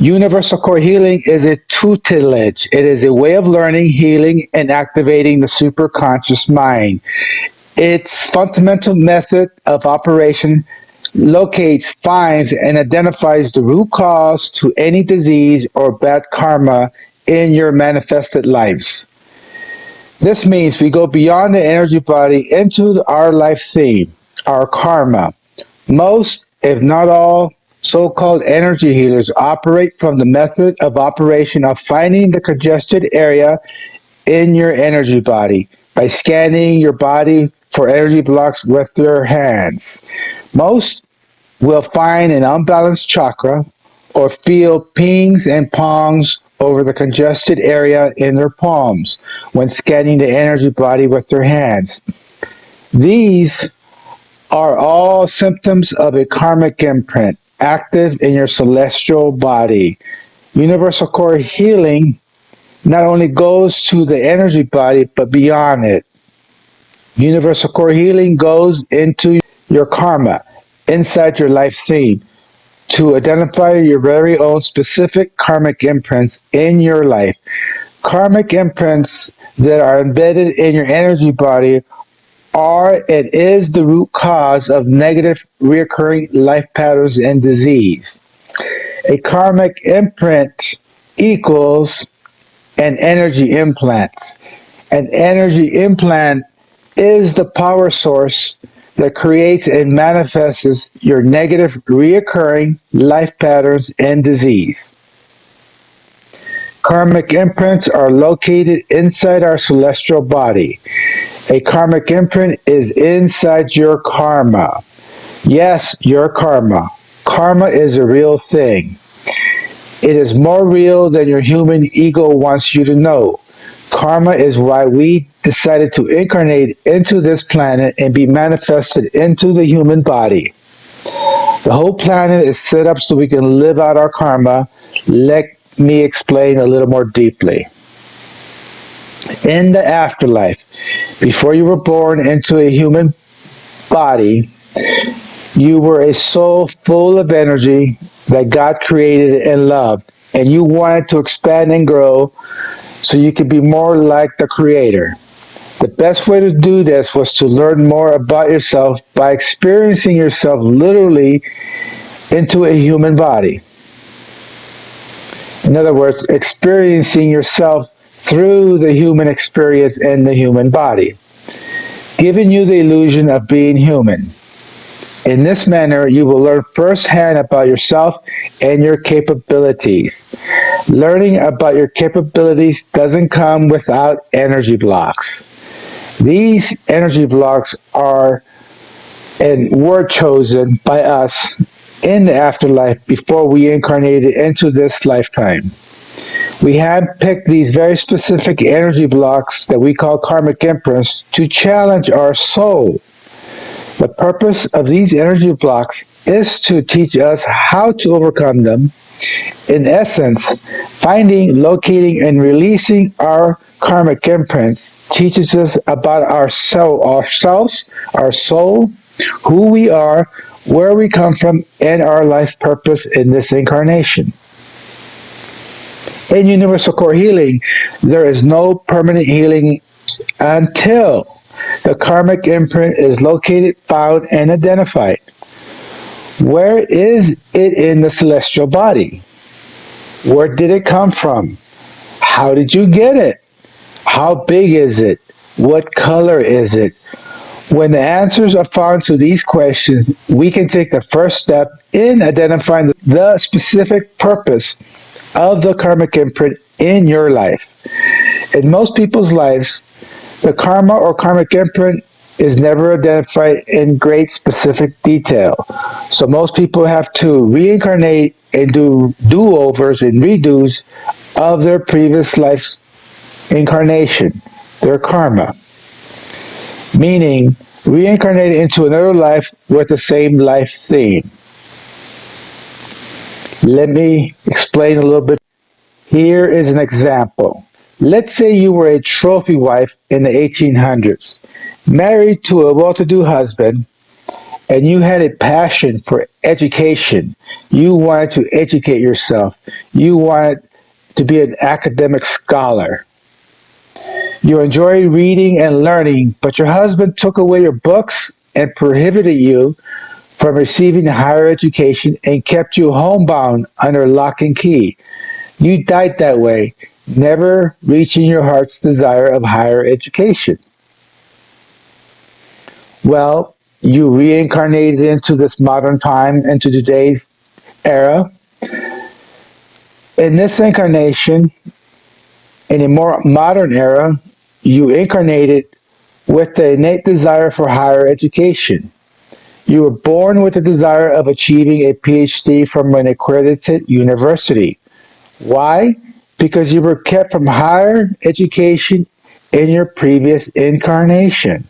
Universal core healing is a tutelage. It is a way of learning, healing, and activating the superconscious mind. Its fundamental method of operation locates, finds, and identifies the root cause to any disease or bad karma in your manifested lives. This means we go beyond the energy body into our life theme, our karma. Most, if not all, so called energy healers operate from the method of operation of finding the congested area in your energy body by scanning your body for energy blocks with their hands. Most will find an unbalanced chakra or feel pings and pongs over the congested area in their palms when scanning the energy body with their hands. These are all symptoms of a karmic imprint active in your celestial body. Universal core healing not only goes to the energy body but beyond it. Universal core healing goes into your karma, inside your life theme, to identify your very own specific karmic imprints in your life. Karmic imprints that are embedded in your energy body are and is the root cause of negative reoccurring life patterns and disease. A karmic imprint equals an energy implant. An energy implant is the power source that creates and manifests your negative reoccurring life patterns and disease. Karmic imprints are located inside our celestial body. A karmic imprint is inside your karma. Yes, your karma. Karma is a real thing. It is more real than your human ego wants you to know. Karma is why we decided to incarnate into this planet and be manifested into the human body. The whole planet is set up so we can live out our karma. Let me explain a little more deeply. In the afterlife, before you were born into a human body, you were a soul full of energy that God created and loved, and you wanted to expand and grow so you could be more like the Creator. The best way to do this was to learn more about yourself by experiencing yourself literally into a human body. In other words, experiencing yourself through the human experience in the human body, giving you the illusion of being human. In this manner, you will learn firsthand about yourself and your capabilities. Learning about your capabilities doesn't come without energy blocks. These energy blocks are and were chosen by us in the afterlife before we incarnated into this lifetime. We handpicked these very specific energy blocks that we call karmic imprints to challenge our soul. The purpose of these energy blocks is to teach us how to overcome them. In essence, finding, locating, and releasing our karmic imprints teaches us about ourselves, our soul, who we are, where we come from, and our life purpose in this incarnation. In universal core healing, there is no permanent healing until the karmic imprint is located, found, and identified. Where is it in the celestial body? Where did it come from? How did you get it? How big is it? What color is it? When the answers are found to these questions, we can take the first step in identifying the specific purpose of the karmic imprint in your life. In most people's lives, the karma or karmic imprint is never identified in great specific detail. So most people have to reincarnate and do do-overs and redos of their previous life's incarnation, their karma. Meaning, reincarnate into another life with the same life theme. Let me explain a little bit. Here is an example. Let's say you were a trophy wife in the 1800s, married to a well-to-do husband, and you had a passion for education. You wanted to educate yourself. You wanted to be an academic scholar. You enjoy reading and learning, but your husband took away your books and prohibited you from receiving higher education and kept you homebound under lock and key. You died that way, never reaching your heart's desire of higher education. Well, you reincarnated into this modern time, into today's era. In this incarnation, in a more modern era, you incarnated with the innate desire for higher education. You were born with the desire of achieving a PhD from an accredited university. Why? Because you were kept from higher education in your previous incarnation.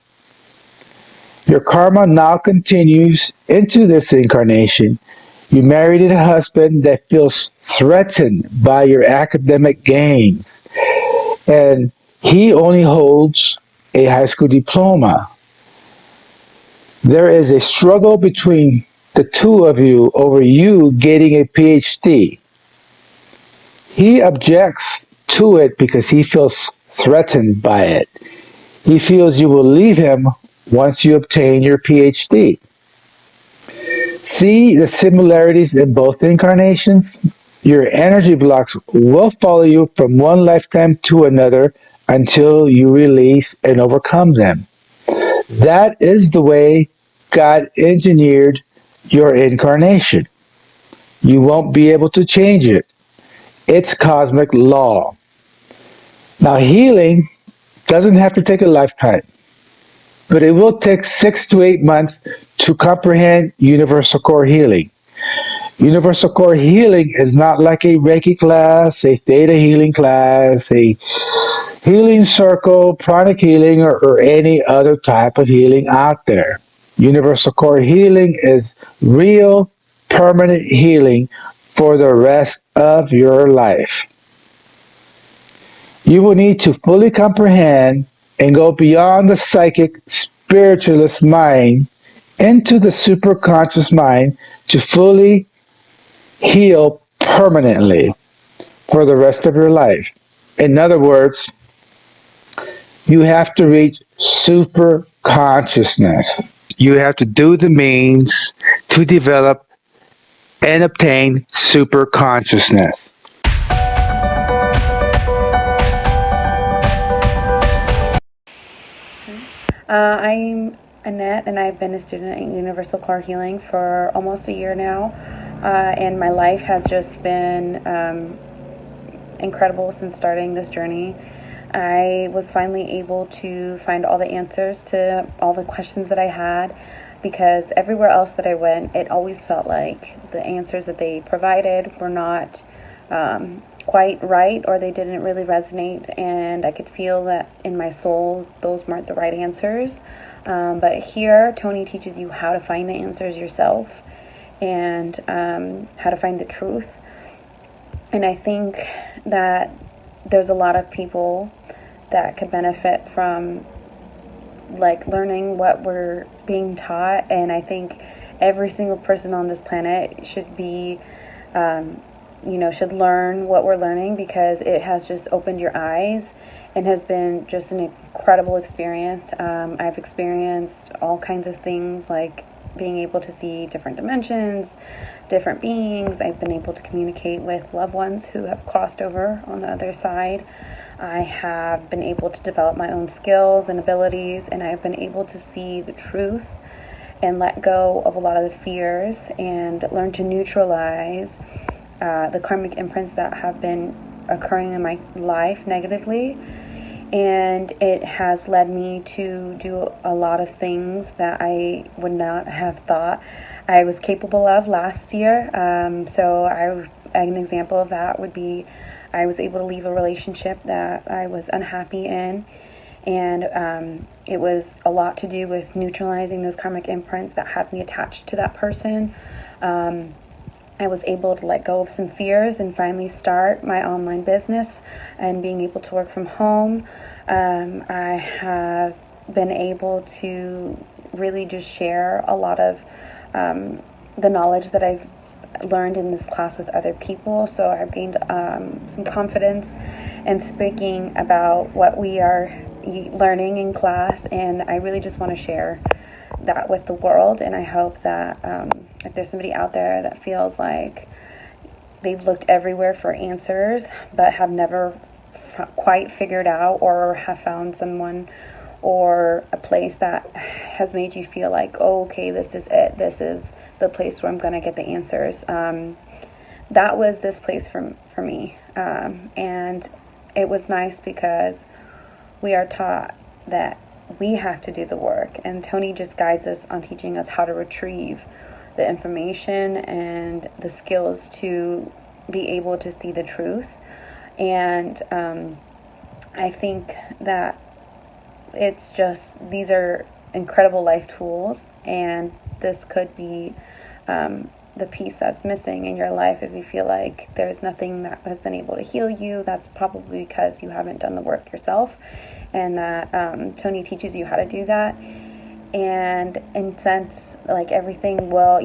Your karma now continues into this incarnation. You married a husband that feels threatened by your academic gains, and he only holds a high school diploma. There is a struggle between the two of you over you getting a PhD. He objects to it because he feels threatened by it. He feels you will leave him once you obtain your PhD. See the similarities in both incarnations? Your energy blocks will follow you from one lifetime to another until you release and overcome them. That is the way God engineered your incarnation. You won't be able to change it. It's cosmic law. Now, healing doesn't have to take a lifetime, but it will take 6 to 8 months to comprehend universal core healing. Universal core healing is not like a Reiki class, a theta healing class, a healing circle, pranic healing, or any other type of healing out there. Universal core healing is real, permanent healing for the rest of your life. You will need to fully comprehend and go beyond the psychic spiritualist mind into the superconscious mind to fully heal permanently for the rest of your life. In other words, you have to reach super consciousness. You have to do the means to develop and obtain super consciousness. I'm Annette, and I've been a student at Universal Car Healing for almost a year now. And my life has just been incredible since starting this journey. I was finally able to find all the answers to all the questions that I had, because everywhere else that I went, it always felt like the answers that they provided were not quite right, or they didn't really resonate, and I could feel that in my soul those weren't the right answers. But here, Tony teaches you how to find the answers yourself, and how to find the truth. And I think that there's a lot of people that could benefit from like learning what we're being taught. And I think every single person on this planet should be should learn what we're learning, because it has just opened your eyes and has been just an incredible experience. I've experienced all kinds of things, like being able to see different dimensions, different beings. I've been able to communicate with loved ones who have crossed over on the other side. I have been able to develop my own skills and abilities, and I've been able to see the truth and let go of a lot of the fears and learn to neutralize the karmic imprints that have been occurring in my life negatively. And it has led me to do a lot of things that I would not have thought I was capable of last year. An example of that would be I was able to leave a relationship that I was unhappy in. And it was a lot to do with neutralizing those karmic imprints that had me attached to that person. I was able to let go of some fears and finally start my online business and being able to work from home. I have been able to really just share a lot of the knowledge that I've learned in this class with other people. So I've gained some confidence in speaking about what we are learning in class, and I really just want to share that with the world. And I hope that if there's somebody out there that feels like they've looked everywhere for answers but have never quite figured out, or have found someone or a place that has made you feel like, oh, okay, this is it, this is the place where I'm going to get the answers. That was this place for me. And it was nice because we are taught that we have to do the work, and Tony just guides us on teaching us how to retrieve the information and the skills to be able to see the truth. And I think that it's just, these are incredible life tools, and this could be the piece that's missing in your life. If you feel like there's nothing that has been able to heal you, that's probably because you haven't done the work yourself, and that Tony teaches you how to do that. And in a sense, like, everything will,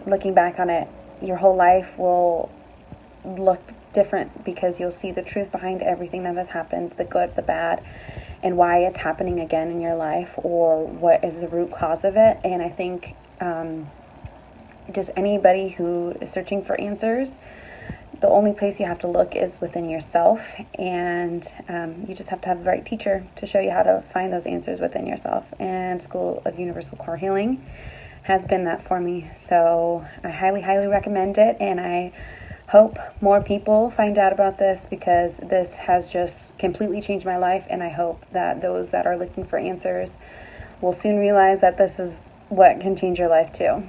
looking back on it, your whole life will look different, because you'll see the truth behind everything that has happened, the good, the bad, and why it's happening again in your life, or what is the root cause of it. And I think just anybody who is searching for answers, the only place you have to look is within yourself, and you just have to have the right teacher to show you how to find those answers within yourself. And School of Universal Core Healing has been that for me. So I highly, highly recommend it, and I hope more people find out about this, because this has just completely changed my life. And I hope that those that are looking for answers will soon realize that this is what can change your life too.